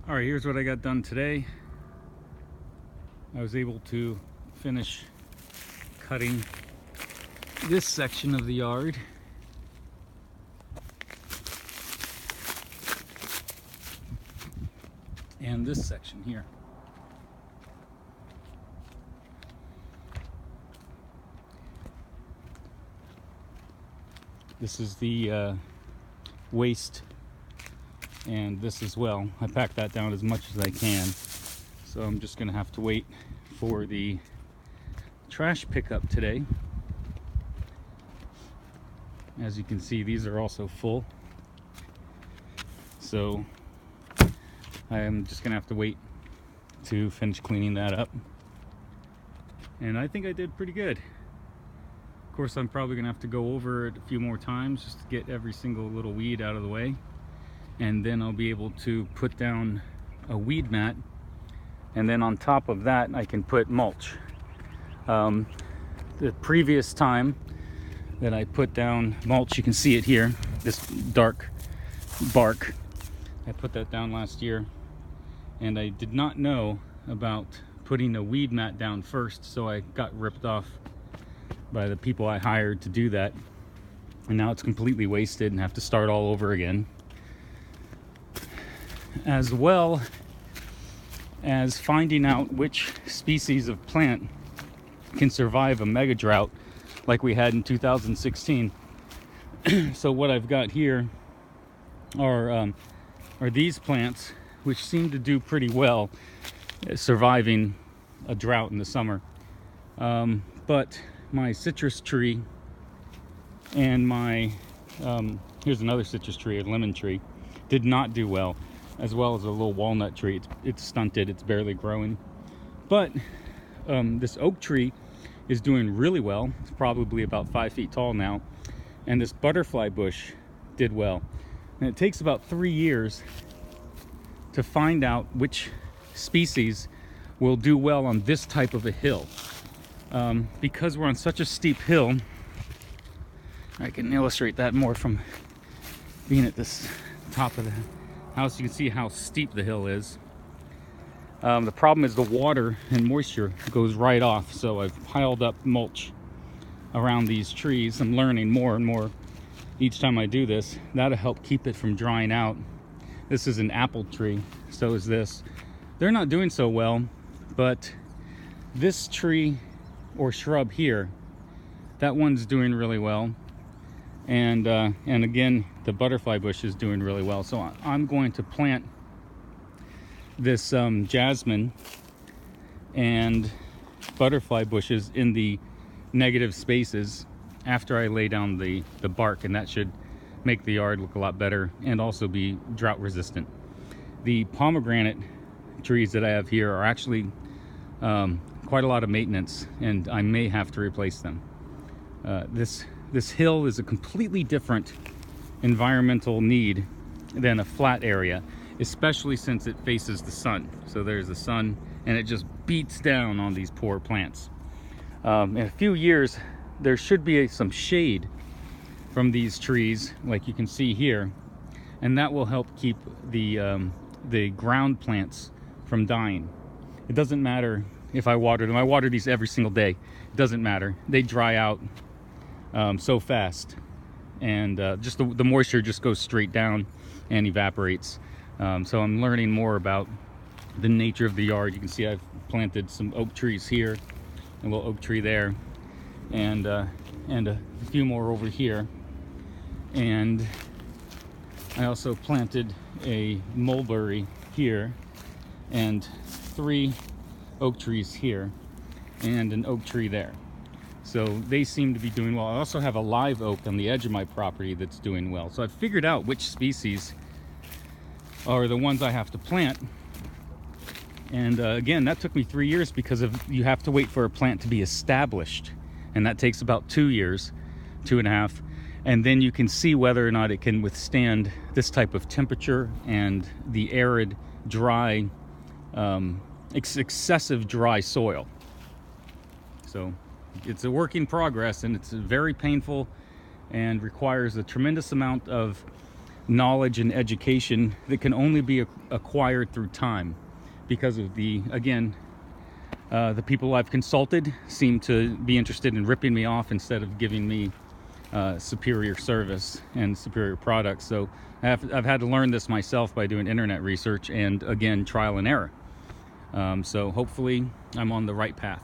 All right, here's what I got done today. I was able to finish cutting this section of the yard. And this section here. This is the waste, and this as well. I packed that down as much as I can. So I'm just gonna have to wait for the trash pickup today. As you can see, these are also full. So I am just gonna have to wait to finish cleaning that up. And I think I did pretty good. Of course, I'm probably gonna have to go over it a few more times just to get every single little weed out of the way. And then I'll be able to put down a weed mat. And then on top of that, I can put mulch. The previous time that I put down mulch, you can see it here, this dark bark. I put that down last year, and I did not know about putting a weed mat down first, so I got ripped off by the people I hired to do that. And now it's completely wasted and have to start all over again. As well as finding out which species of plant can survive a mega drought like we had in 2016. So what I've got here are these plants, which seem to do pretty well surviving a drought in the summer. But my citrus tree and my, here's another citrus tree, a lemon tree, did not do well, as well as a little walnut tree. It's stunted, it's barely growing. But this oak tree is doing really well. It's probably about 5 feet tall now. And this butterfly bush did well. And it takes about 3 years to find out which species will do well on this type of a hill. Because we're on such a steep hill, I can illustrate that more from being at this top of the house. You can see how steep the hill is. The problem is the water and moisture goes right off, so I've piled up mulch around these trees. I'm learning more and more each time I do this. That'll help keep it from drying out. This is an apple tree, so is this. They're not doing so well, but this tree or shrub here, that one's doing really well. And again, the butterfly bush is doing really well. So I'm going to plant this jasmine and butterfly bushes in the negative spaces after I lay down the bark, and that should make the yard look a lot better and also be drought resistant. The pomegranate trees that I have here are actually quite a lot of maintenance, and I may have to replace them. This hill is a completely different environmental need than a flat area, especially since it faces the sun. So there's the sun, and it just beats down on these poor plants. In a few years, there should be some shade from these trees, like you can see here, and that will help keep the ground plants from dying. It doesn't matter if I water them. I water these every single day. It doesn't matter. They dry out so fast, and just the moisture just goes straight down and evaporates. So I'm learning more about the nature of the yard. You can see I've planted some oak trees here, a little oak tree there, and a few more over here. And I also planted a mulberry here, and 3 oak trees here, and an oak tree there. So they seem to be doing well. I also have a live oak on the edge of my property that's doing well. So I've figured out which species are the ones I have to plant. And again, that took me 3 years because you have to wait for a plant to be established. And that takes about 2 years, 2.5. And then you can see whether or not it can withstand this type of temperature and the arid, dry, excessive dry soil. So it's a work in progress, and it's very painful and requires a tremendous amount of knowledge and education that can only be acquired through time, because of the people I've consulted seem to be interested in ripping me off instead of giving me superior service and superior products. So I've had to learn this myself by doing internet research and, again, trial and error. So hopefully I'm on the right path.